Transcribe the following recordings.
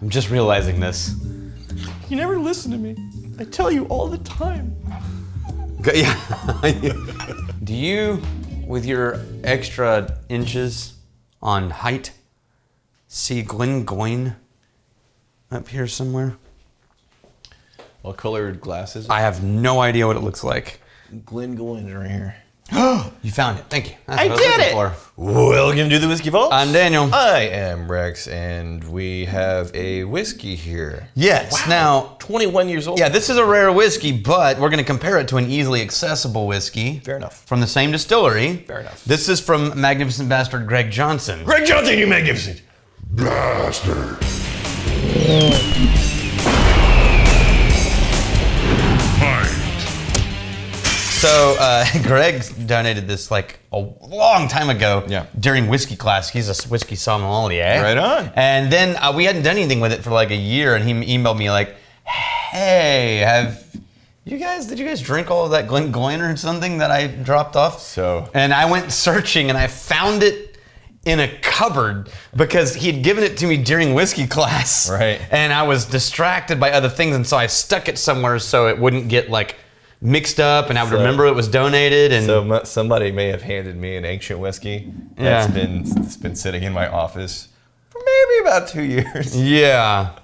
I'm just realizing this. You never listen to me. I tell you all the time. Yeah. Do you, with your extra inches on height, see Glengoyne up here somewhere? Well, colored glasses. I have no idea what it looks like. Glengoyne right here. You found it. Thank you. That's I what was did looking it. for. Welcome to the Whiskey Vault. I'm Daniel. I am Rex, and we have a whiskey here. Yes. Wow. Now, 21 years old. yeah, this is a rare whiskey, but we're going to compare it to an easily accessible whiskey. Fair enough. From the same distillery. Fair enough. This is from Magnificent Bastard Greg Johnson. Greg Johnson, you magnificent Bastard. So, Greg donated this like a long time ago during whiskey class. He's a whiskey sommelier. Right on. And then we hadn't done anything with it for like a year, and he emailed me like, hey, did you guys drink all of that Glengoyne or something that I dropped off? And I went searching and I found it in a cupboard because he had given it to me during whiskey class. Right. And I was distracted by other things, and so I stuck it somewhere so it wouldn't get like mixed up, and I would remember it was donated. And so somebody may have handed me an ancient whiskey that's been sitting in my office for maybe about 2 years. Yeah.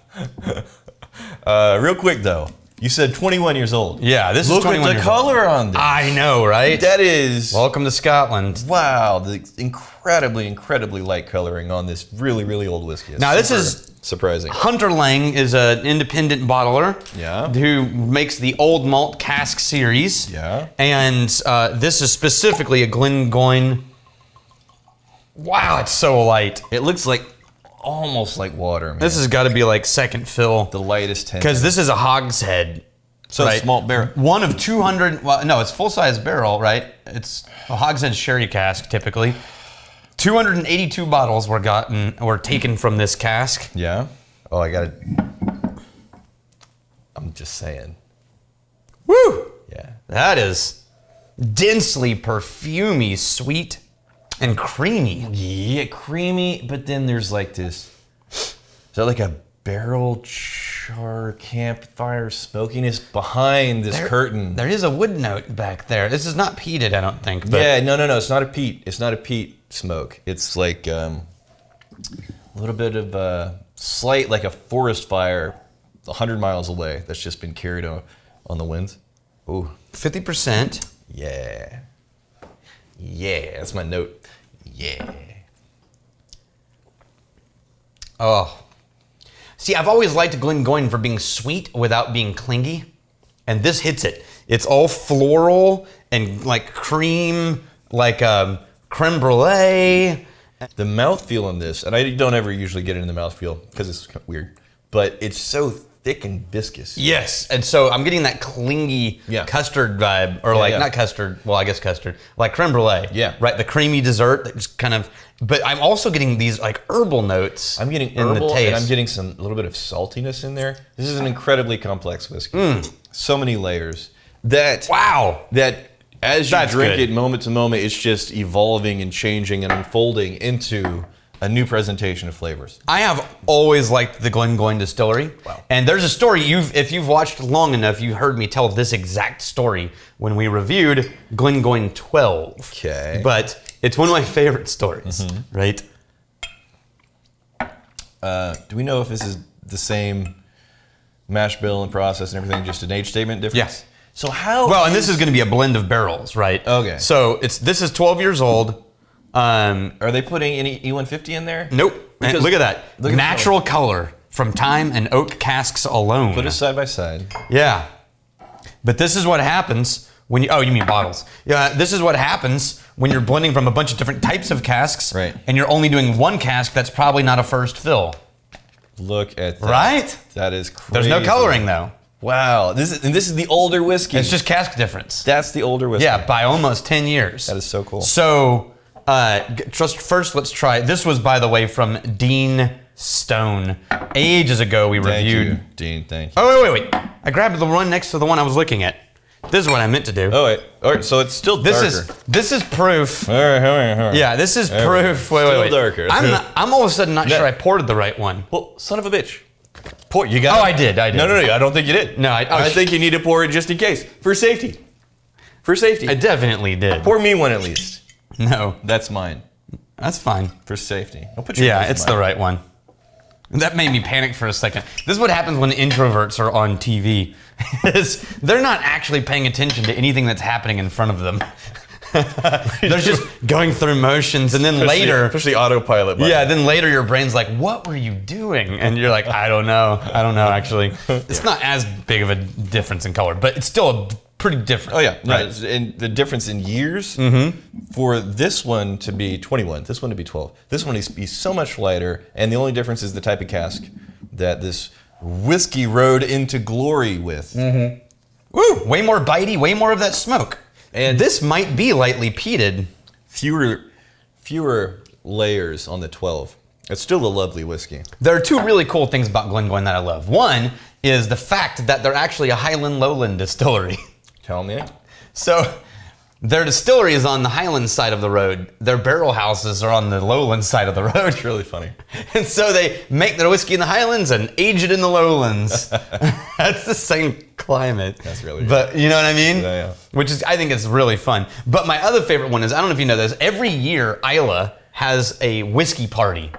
Real quick though, you said 21 years old. Yeah, this is 21 Look at the color on this. I know, right? That is... Welcome to Scotland. Wow, the incredibly light coloring on this really, really old whiskey. Now this is surprising. Hunter Laing is an independent bottler who makes the Old Malt Cask series. Yeah. And this is specifically a Glengoyne. Wow, it's so light. It looks like almost like water, man. This has got to be like second fill. The lightest tint. Because this is a hogshead. So right? small barrel. One of 200, well, no, it's full-size barrel, right? It's a hogshead sherry cask, typically. 282 bottles were taken from this cask. Yeah. Oh, I'm just saying. Woo! Yeah. That is densely perfumey, sweet, and creamy. Yeah, creamy, but then there's like this, is that like a barrel char campfire smokiness behind this curtain? There is a wood note back there. This is not peated, I don't think. But yeah, no, it's not a peat. It's not a peat smoke. It's like a little bit of slight, like a forest fire 100 miles away that's just been carried on the winds. Ooh. 50%. Yeah. Yeah, that's my note. Yeah. Oh. See, I've always liked Glengoyne for being sweet without being clingy, and this hits it. It's all floral and like cream, like creme brulee. The mouthfeel on this, and I don't ever usually get it in the mouthfeel because it's kind of weird, but it's so thick and viscous. Yes, and so I'm getting that clingy custard vibe, or not custard, well, I guess custard, like creme brulee. Yeah. Right, the creamy dessert that just kind of, but I'm also getting these like herbal notes. I'm getting herbal, and I'm getting a little bit of saltiness in there. This is an incredibly complex whiskey. So many layers. That as you drink it moment to moment, it's just evolving and changing and unfolding into a new presentation of flavors. I have always liked the Glengoyne distillery. Wow. And there's a story, if you've watched long enough, you heard me tell this exact story when we reviewed Glengoyne 12. Okay. But it's one of my favorite stories, right? Do we know if this is the same mash bill and process and everything, just an age statement difference? Yes. So how... Well, and this is going to be a blend of barrels, right? Okay. So this is 12 years old. Are they putting any E150 in there? Nope. Because look at that. Natural color from time and oak casks alone. Put it side by side. Yeah. But this is what happens when you, you mean bottles. Yeah, this is what happens when you're blending from a bunch of different types of casks. Right. And you're only doing one cask that's probably not a first fill. Look at that. Right? That is crazy. There's no coloring though. Wow. This is the older whiskey. It's just cask difference. That's the older whiskey. Yeah, by almost 10 years. That is so cool. So, first let's try, this was by the way from Dean Stone. Ages ago we reviewed. Thank you, Dean, thank you. Oh, wait. I grabbed the one next to the one I was looking at. This is what I meant to do. Oh, wait. All right, so it's still darker. This is proof. All right. Yeah, this is proof. Wait. Still darker. I'm all of a sudden not sure I poured the right one. Well, son of a bitch. Pour. You got. Oh, I did. No. I don't think you did. No, I think you need to pour it just in case for safety. For safety. I definitely did. Pour me one at least. No, That's mine. that's fine. For safety. Don't put your Yeah, nose in it's mine. the right one. That made me panic for a second. This is what happens when introverts are on TV. Is they're not actually paying attention to anything that's happening in front of them. They're just going through motions, and then later, Push the autopilot button. yeah, then later your brain's like, "What were you doing?" And you're like, "I don't know. Actually, it's not as big of a difference in color, but it's still pretty different." Oh yeah, right. No, and the difference in years for this one to be 21, this one to be 12. This one is be so much lighter, and the only difference is the type of cask that this whiskey rode into glory with. Woo! Way more bitey, way more of that smoke. And This might be lightly peated. fewer layers on the 12. It's still a lovely whiskey. There are two really cool things about Glengoyne that I love. One is the fact that they're actually a Highland Lowland distillery. Tell me. So their distillery is on the Highland side of the road. Their barrel houses are on the Lowland side of the road. It's really funny. And so they make their whiskey in the Highlands and age it in the Lowlands. That's the same climate. That's really good. But you know what I mean? Yeah. Which is, I think it's really fun. But my other favorite one is, I don't know if you know this, every year Isla has a whiskey party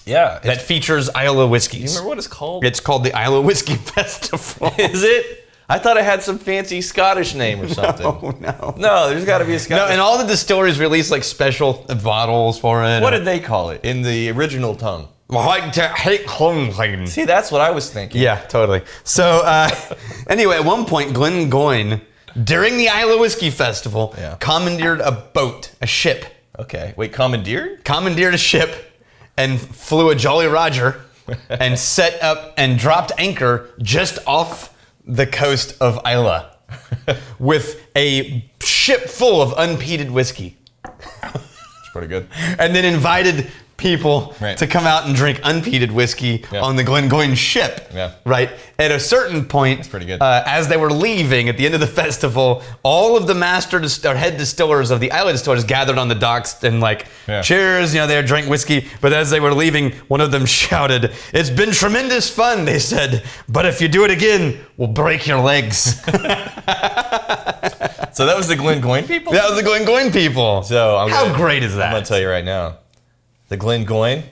Yeah. that features Isla whiskeys. Do you remember what it's called? It's called the Isla Whiskey Festival. Is it? I thought it had some fancy Scottish name or something. No. No, there's got to be a No, Scottish. and all the distilleries release like special bottles for it. What did they call it in the original tongue? See, that's what I was thinking. Yeah, totally. So anyway, at one point, Glengoyne, during the Isla Whiskey Festival, Yeah. commandeered a boat, a ship. Okay. Wait, commandeered? Commandeered a ship and flew a Jolly Roger and set up and dropped anchor just off the coast of Isla with a ship full of unpeated whiskey. It's pretty good. And then invited people Right. to come out and drink unpeated whiskey Yeah. on the Glengoyne ship. Yeah. Right. At a certain point, That's pretty good. As they were leaving at the end of the festival, all of the head distillers of the Isla distillers gathered on the docks and like, Yeah. cheers, you know, they drank whiskey. But as they were leaving, one of them shouted, "It's been tremendous fun," they said, "but if you do it again, we'll break your legs." So that was the Glengoyne people? That was the Glengoyne people. So how great is that? I'm going to tell you right now. The Glengoyne,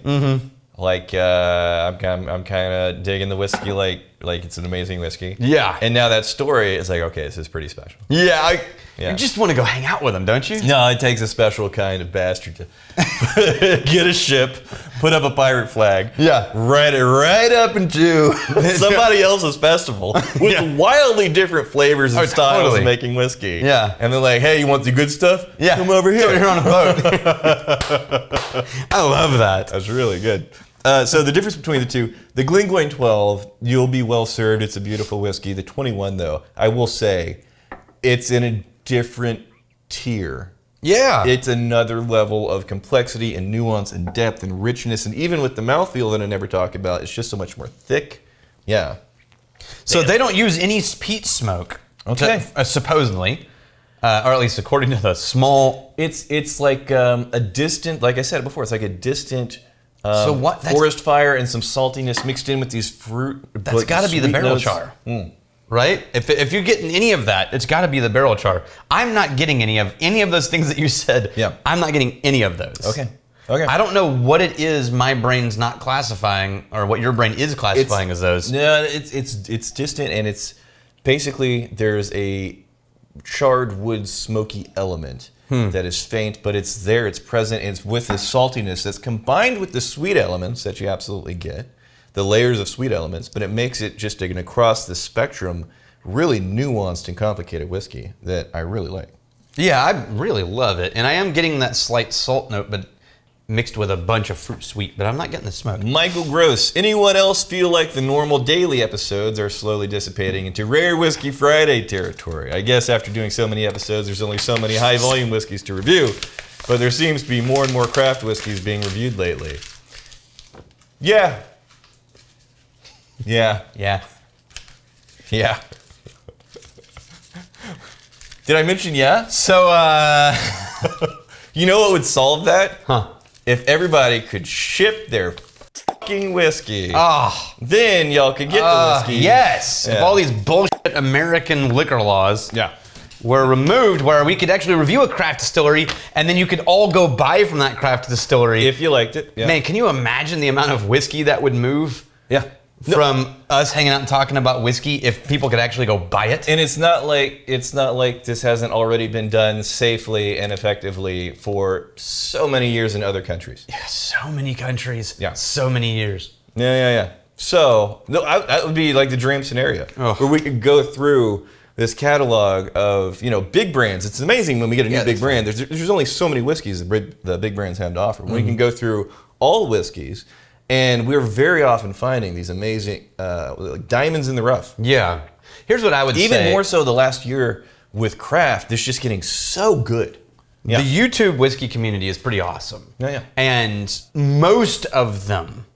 like I'm kind of digging the whiskey like it's an amazing whiskey. Yeah. And now that story is like, okay, this is pretty special. Yeah, Yeah. you just want to go hang out with them, don't you? No, it takes a special kind of bastard to get a ship, put up a pirate flag, Yeah. ride it right up into somebody else's festival with Yeah. wildly different flavors and Oh, styles totally. of making whiskey. Yeah. And they're like, hey, you want the good stuff? Yeah. Come over here. Come here on a boat. I love that. That's really good. So the difference between the two, the Glengoyne 12, you'll be well served. It's a beautiful whiskey. The 21, though, I will say, it's in a different tier. Yeah. It's another level of complexity and nuance and depth and richness, and even with the mouthfeel that I never talk about, it's just so much more thick. Yeah. So they don't use any peat smoke. Okay. Supposedly. Or at least according to the small... It's like a distant, like I said before, it's like a distant So what? forest fire and some saltiness mixed in with these fruit. That's got to be the sweet barrel notes. char. Right? If you're getting any of that, it's got to be the barrel char. I'm not getting any of those things that you said. Yeah. I'm not getting any of those. Okay. Okay. I don't know what it is my brain's not classifying, or what your brain is classifying as those. No, it's distant, and it's basically there's a charred wood smoky element that is faint, but it's there, it's present, and it's with this saltiness that's combined with the sweet elements that you absolutely get, the layers of sweet elements, but it makes it just an across the spectrum, really nuanced and complicated whiskey that I really like. Yeah, I really love it. And I am getting that slight salt note, but mixed with a bunch of fruit sweet, but I'm not getting the smoke. Michael Gross, anyone else feel like the normal daily episodes are slowly dissipating into Rare Whiskey Friday territory? I guess after doing so many episodes, there's only so many high volume whiskeys to review, but there seems to be more and more craft whiskeys being reviewed lately. Yeah. Yeah. Yeah. Yeah. Did I mention yeah? So, You know what would solve that? huh. If everybody could ship their fucking whiskey. Oh. Then y'all could get the whiskey. Yes. If all these bullshit American liquor laws were removed, where we could actually review a craft distillery, and then you could all go buy from that craft distillery. If you liked it. Yeah. Man, can you imagine the amount of whiskey that would move? Yeah. From us hanging out and talking about whiskey, if people could actually go buy it. And it's not like this hasn't already been done safely and effectively for so many years in other countries. Yeah, so many countries. Yeah. So many years. Yeah. So that would be like the dream scenario where we could go through this catalog of big brands. It's amazing when we get a new big brand. There's only so many whiskeys the big brands have to offer. We can go through all whiskeys. And we're very often finding these amazing like diamonds in the rough. Yeah. Here's what I would say. Even more so the last year with craft, it's just getting so good. Yeah. The YouTube whiskey community is pretty awesome. Yeah. And most of them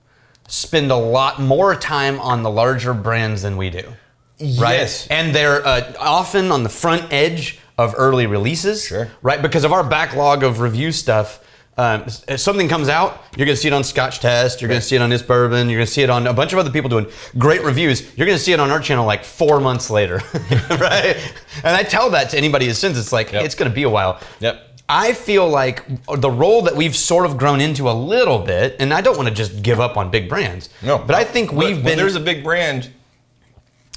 spend a lot more time on the larger brands than we do. Right? Yes. And they're often on the front edge of early releases. Sure. Right? Because of our backlog of review stuff. If something comes out, you're going to see it on Scotch Test, you're going to see it on This Bourbon, you're going to see it on a bunch of other people doing great reviews. You're going to see it on our channel like 4 months later, right? And I tell that to anybody who sends, it's like, it's going to be a while. Yep. I feel like the role that we've sort of grown into a little bit, and I don't want to just give up on big brands, but I think when there's a big brand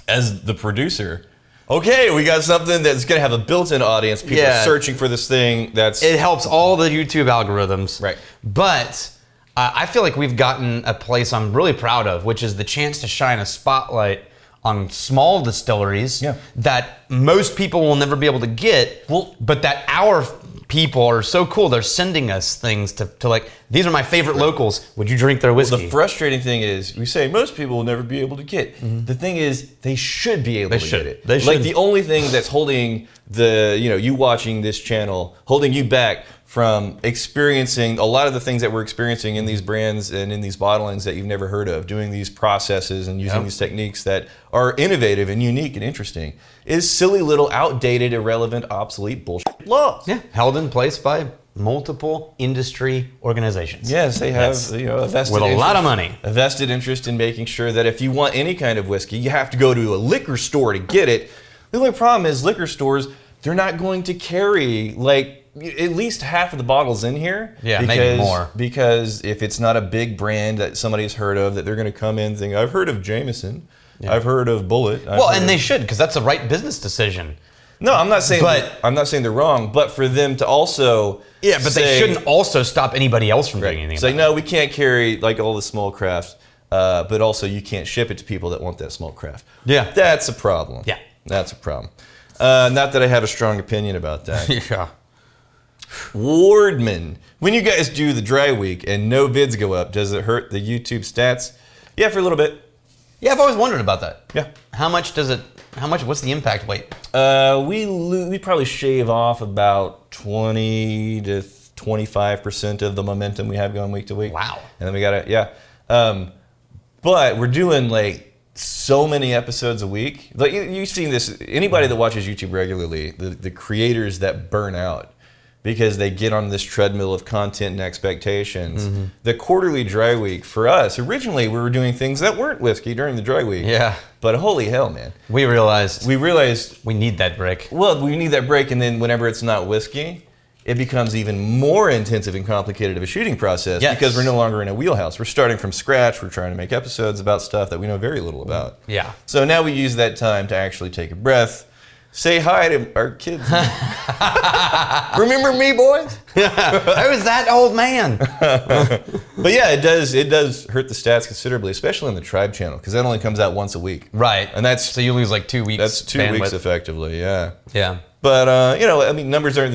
as the producer, okay, we got something that's going to have a built-in audience. People are searching for this thing. It helps all the YouTube algorithms. Right. But I feel like we've gotten a place I'm really proud of, which is the chance to shine a spotlight on small distilleries that most people will never be able to get, but that our people are so cool. They're sending us things to like, these are my favorite locals. Would you drink their whiskey? Well, the frustrating thing is, we say most people will never be able to get. The thing is, they should be able to get it. They should. Like the only thing that's holding you watching this channel, holding you back from experiencing a lot of the things that we're experiencing in these brands and in these bottlings that you've never heard of, doing these processes and using these techniques that are innovative and unique and interesting, is silly little outdated, irrelevant, obsolete bullshit laws. Yeah, held in place by multiple industry organizations. Yes, they have a vested with a lot of money. A vested interest in making sure that if you want any kind of whiskey, you have to go to a liquor store to get it. The only problem is liquor stores, they're not going to carry like at least half of the bottles in here. Yeah, maybe more. Because if it's not a big brand that somebody's heard of, that they're going to come in and think, I've heard of Jameson, I've heard of Bullet. They should, because that's the right business decision. No, I'm not saying they're wrong, but for them to also but they shouldn't also stop anybody else from doing anything. Say, no, we can't carry like all the small crafts, but also you can't ship it to people that want that small craft. Yeah. That's a problem. Yeah. That's a problem. Not that I have a strong opinion about that. Yeah. Wardman, when you guys do the dry week and no vids go up, does it hurt the YouTube stats? Yeah, for a little bit. Yeah, I've always wondered about that. Yeah. What's the impact weight? We probably shave off about 20 to 25% of the momentum we have going week to week. Wow. And then we got but we're doing like so many episodes a week. Like you've seen this, anybody that watches YouTube regularly, the creators that burn out because they get on this treadmill of content and expectations. The quarterly dry week for us, originally we were doing things that weren't whiskey during the dry week. Yeah. But holy hell, man. We realized we need that break. Well, we need that break, and then whenever it's not whiskey, it becomes even more intensive and complicated of a shooting process because we're no longer in a wheelhouse. We're starting from scratch. We're trying to make episodes about stuff that we know very little about. Yeah. So now we use that time to actually take a breath, say hi to our kids. Remember me, boys? I was that old man. But yeah, it does hurt the stats considerably, especially on the Tribe channel, because that only comes out once a week. Right. And that's so you lose like 2 weeks. That's 2 weeks effectively. Yeah. Yeah. But I mean, numbers aren't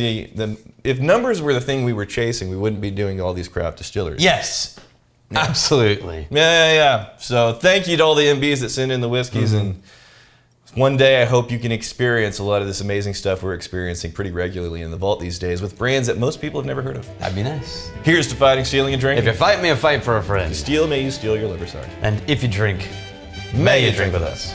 if numbers were the thing we were chasing, we wouldn't be doing all these craft distilleries. Yes. Yeah. Absolutely. Yeah. So thank you to all the MBs that send in the whiskeys, and one day I hope you can experience a lot of this amazing stuff we're experiencing pretty regularly in the vault these days with brands that most people have never heard of. That'd be nice. Here's to fighting, stealing, and drinking. If you fight me, I fight for a friend. If you steal me, you steal your liver, sorry. And if you drink, may you drink with us.